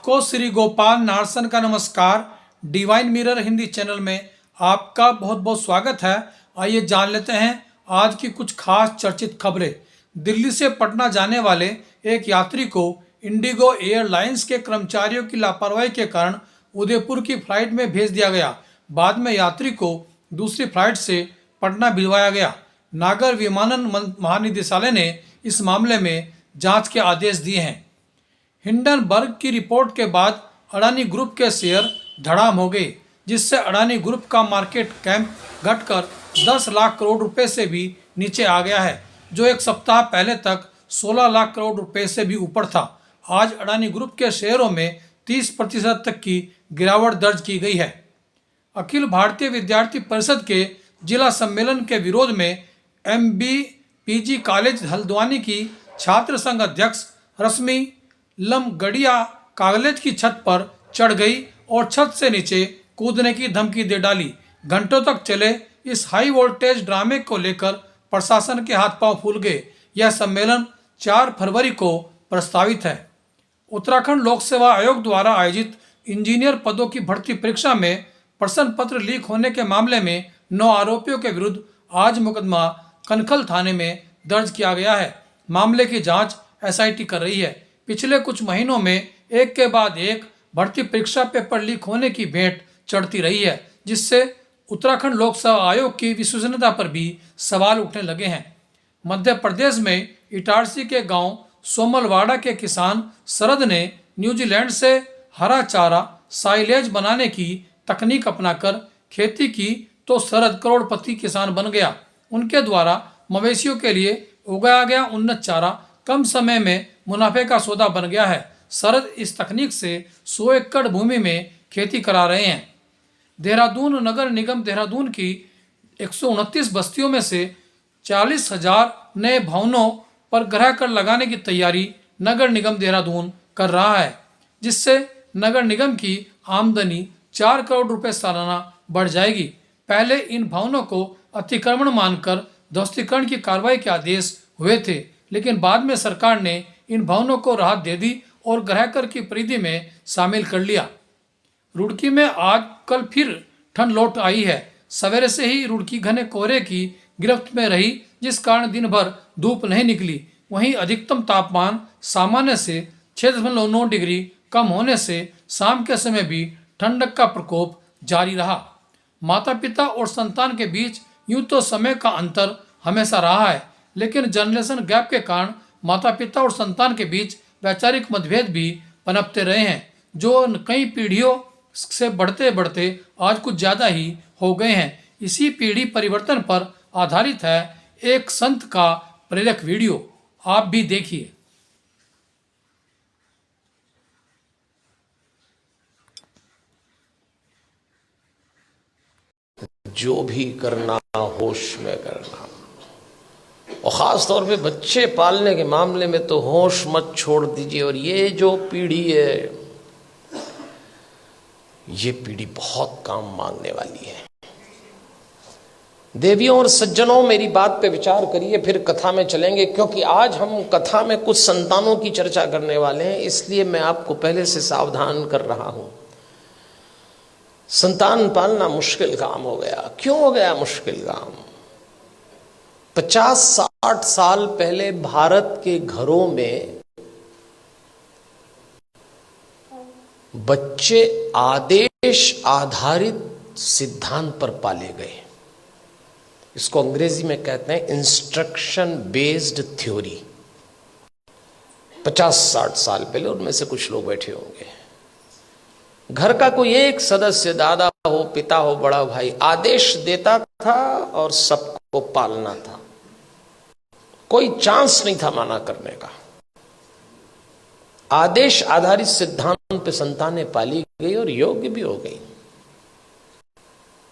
आपको श्री गोपाल नारसन का नमस्कार। डिवाइन मिरर हिंदी चैनल में आपका बहुत बहुत स्वागत है। आइए जान लेते हैं आज की कुछ खास चर्चित खबरें। दिल्ली से पटना जाने वाले एक यात्री को इंडिगो एयरलाइंस के कर्मचारियों की लापरवाही के कारण उदयपुर की फ्लाइट में भेज दिया गया। बाद में यात्री को दूसरी फ्लाइट से पटना भिजवाया गया। नागर विमानन महानिदेशालय ने इस मामले में जांच के आदेश दिए हैं। हिंडनबर्ग की रिपोर्ट के बाद अडानी ग्रुप के शेयर धड़ाम हो गए, जिससे अडानी ग्रुप का मार्केट कैप घटकर 10 लाख करोड़ रुपए से भी नीचे आ गया है, जो एक सप्ताह पहले तक 16 लाख करोड़ रुपए से भी ऊपर था। आज अडानी ग्रुप के शेयरों में 30% तक की गिरावट दर्ज की गई है। अखिल भारतीय विद्यार्थी परिषद के जिला सम्मेलन के विरोध में MB-PG कॉलेज हल्द्वानी की छात्र संघ अध्यक्ष रश्मि लमगड़िया कॉलेज की छत पर चढ़ गई और छत से नीचे कूदने की धमकी दे डाली। घंटों तक चले इस हाई वोल्टेज ड्रामे को लेकर प्रशासन के हाथ पांव फूल गए। यह सम्मेलन 4 फरवरी को प्रस्तावित है। उत्तराखंड लोक सेवा आयोग द्वारा आयोजित इंजीनियर पदों की भर्ती परीक्षा में प्रश्न पत्र लीक होने के मामले में 9 आरोपियों के विरुद्ध आज मुकदमा कनखल थाने में दर्ज किया गया है। मामले की जांच SIT कर रही है। पिछले कुछ महीनों में एक के बाद एक भर्ती परीक्षा पेपर लीक होने की भेंट चढ़ती रही है, जिससे उत्तराखंड लोक सेवा आयोग की विश्वसनीयता पर भी सवाल उठने लगे हैं। मध्य प्रदेश में इटारसी के गांव सोमलवाड़ा के किसान शरद ने न्यूजीलैंड से हरा चारा साइलेज बनाने की तकनीक अपनाकर खेती की तो शरद करोड़पति किसान बन गया। उनके द्वारा मवेशियों के लिए उगाया गया उन्नत चारा कम समय में मुनाफे का सौदा बन गया है। शरद इस तकनीक से 100 एकड़ भूमि में खेती करा रहे हैं। देहरादून नगर निगम देहरादून की 129 बस्तियों में से 40,000 नए भवनों पर गृह कर लगाने की तैयारी नगर निगम देहरादून कर रहा है, जिससे नगर निगम की आमदनी 4 करोड़ रुपए सालाना बढ़ जाएगी। पहले इन भवनों को अतिक्रमण मानकर ध्वस्तीकरण की कार्रवाई के आदेश हुए थे, लेकिन बाद में सरकार ने इन भवनों को राहत दे दी और गृह कर की परिधि में शामिल कर लिया। रुड़की में आज कल फिर ठंड लौट आई है। सवेरे से ही रुड़की घने कोहरे की गिरफ्त में रही, जिस कारण दिन भर धूप नहीं निकली। वहीं अधिकतम तापमान सामान्य से 6.9 डिग्री कम होने से शाम के समय भी ठंडक का प्रकोप जारी रहा। माता पिता और संतान के बीच यूं तो समय का अंतर हमेशा रहा है, लेकिन जनरेशन गैप के कारण माता पिता और संतान के बीच वैचारिक मतभेद भी पनपते रहे हैं, जो कई पीढ़ियों से बढ़ते बढ़ते आज कुछ ज़्यादा ही हो गए हैं। इसी पीढ़ी परिवर्तन पर आधारित है एक संत का प्रेरक वीडियो, आप भी देखिए। जो भी करना होश में करना, और ख़ास तौर पे बच्चे पालने के मामले में तो होश मत छोड़ दीजिए। और ये जो पीढ़ी है, ये पीढ़ी बहुत काम मांगने वाली है। देवियों और सज्जनों, मेरी बात पे विचार करिए, फिर कथा में चलेंगे, क्योंकि आज हम कथा में कुछ संतानों की चर्चा करने वाले हैं, इसलिए मैं आपको पहले से सावधान कर रहा हूं। संतान पालना मुश्किल काम हो गया। क्यों हो गया मुश्किल काम? 50-60 साल पहले भारत के घरों में बच्चे आदेश आधारित सिद्धांत पर पाले गए। इसको अंग्रेजी में कहते हैं इंस्ट्रक्शन बेस्ड थ्योरी। 50-60 साल पहले, उनमें से कुछ लोग बैठे होंगे, घर का कोई एक सदस्य, दादा हो, पिता हो, बड़ा भाई, आदेश देता था और सबको पालना था। कोई चांस नहीं था माना करने का। आदेश आधारित सिद्धांत पे संतानें पाली गई और योग्य भी हो गई।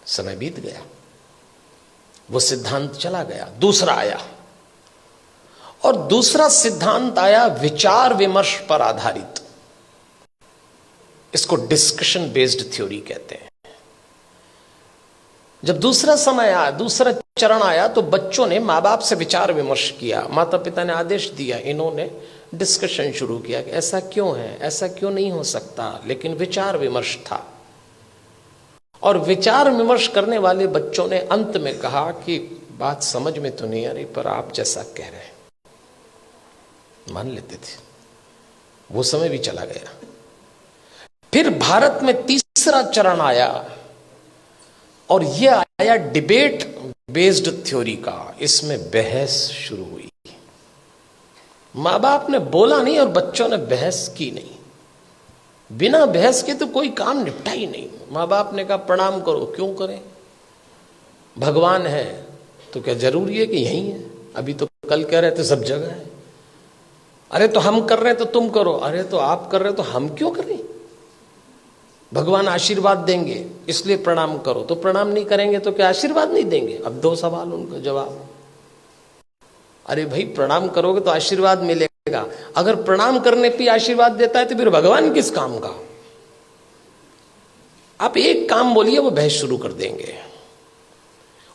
समय बीत गया, वो सिद्धांत चला गया, दूसरा आया। और दूसरा सिद्धांत आया विचार विमर्श पर आधारित। इसको डिस्कशन बेस्ड थ्योरी कहते हैं। जब दूसरा समय आया, दूसरा चरण आया, तो बच्चों ने माँ बाप से विचार विमर्श किया। माता पिता ने आदेश दिया, इन्होंने डिस्कशन शुरू किया कि ऐसा क्यों है, ऐसा क्यों नहीं हो सकता। लेकिन विचार विमर्श था, और विचार विमर्श करने वाले बच्चों ने अंत में कहा कि बात समझ में तो नहीं आ रही, पर आप जैसा कह रहे हैं मान लेते थे। वो समय भी चला गया। फिर भारत में तीसरा चरण आया, और यह आया डिबेट बेस्ड थ्योरी का। इसमें बहस शुरू हुई। मां बाप ने बोला नहीं और बच्चों ने बहस की नहीं। बिना बहस के तो कोई काम निपटा ही नहीं। मां बाप ने कहा प्रणाम करो, क्यों करें, भगवान है तो क्या जरूरी है कि यही है? अभी तो कल कह रहे थे सब जगह है। अरे तो हम कर रहे हैं तो तुम करो, अरे तो आप कर रहे हो तो हम क्यों करें? भगवान आशीर्वाद देंगे इसलिए प्रणाम करो, तो प्रणाम नहीं करेंगे तो क्या आशीर्वाद नहीं देंगे? अब दो सवाल उनका जवाब। अरे भाई प्रणाम करोगे तो आशीर्वाद मिलेगा, अगर प्रणाम करने पे आशीर्वाद देता है तो फिर भगवान किस काम का? आप एक काम बोलिए वो बहस शुरू कर देंगे।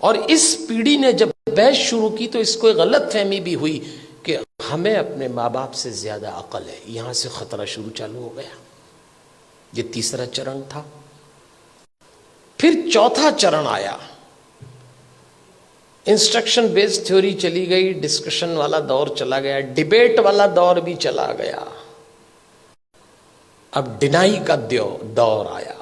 और इस पीढ़ी ने जब बहस शुरू की तो इसको एक गलत फहमी भी हुई कि हमें अपने माँ बाप से ज्यादा अकल है। यहां से खतरा शुरू चालू हो गया। ये तीसरा चरण था। फिर चौथा चरण आया। इंस्ट्रक्शन बेस्ड थ्योरी चली गई, डिस्कशन वाला दौर चला गया, डिबेट वाला दौर भी चला गया। अब डिनाई का दौर आया।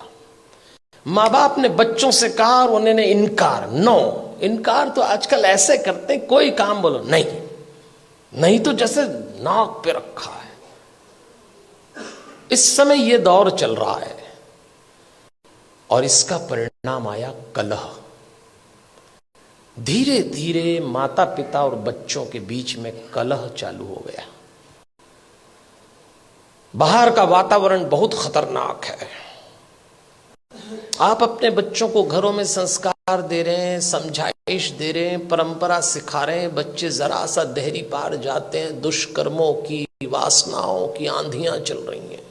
माँ बाप ने बच्चों से कहा और उन्होंने इनकार। नो, इनकार तो आजकल ऐसे करते हैं, कोई काम बोलो नहीं, नहीं तो जैसे नाक पे रखा है। इस समय यह दौर चल रहा है, और इसका परिणाम आया कलह। धीरे धीरे माता पिता और बच्चों के बीच में कलह चालू हो गया। बाहर का वातावरण बहुत खतरनाक है। आप अपने बच्चों को घरों में संस्कार दे रहे हैं, समझाइश दे रहे हैं, परंपरा सिखा रहे हैं, बच्चे जरा सा देहरी पार जाते हैं, दुष्कर्मों की, वासनाओं की आंधियां चल रही हैं,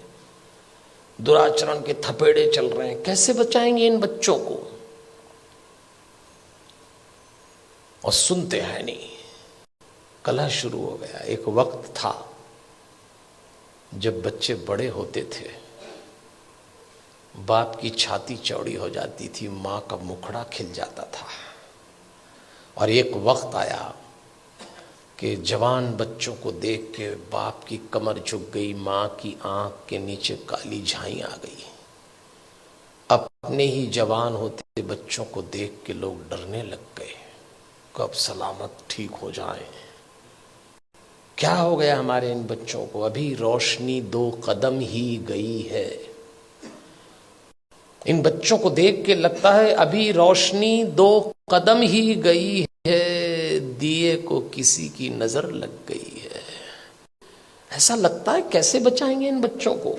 दुराचरण के थपेड़े चल रहे हैं। कैसे बचाएंगे इन बच्चों को? और सुनते हैं नहीं, कलह शुरू हो गया। एक वक्त था जब बच्चे बड़े होते थे, बाप की छाती चौड़ी हो जाती थी, मां का मुखड़ा खिल जाता था। और एक वक्त आया कि जवान बच्चों को देख के बाप की कमर झुक गई, मां की आंख के नीचे काली झाई आ गई। अपने ही जवान होते बच्चों को देख के लोग डरने लग गए, कब सलामत ठीक हो जाए। क्या हो गया हमारे इन बच्चों को? अभी रोशनी 2 कदम ही गई है। इन बच्चों को देख के लगता है अभी रोशनी 2 कदम ही गई है, दिए को किसी की नजर लग गई है। ऐसा लगता है। कैसे बचाएंगे इन बच्चों को?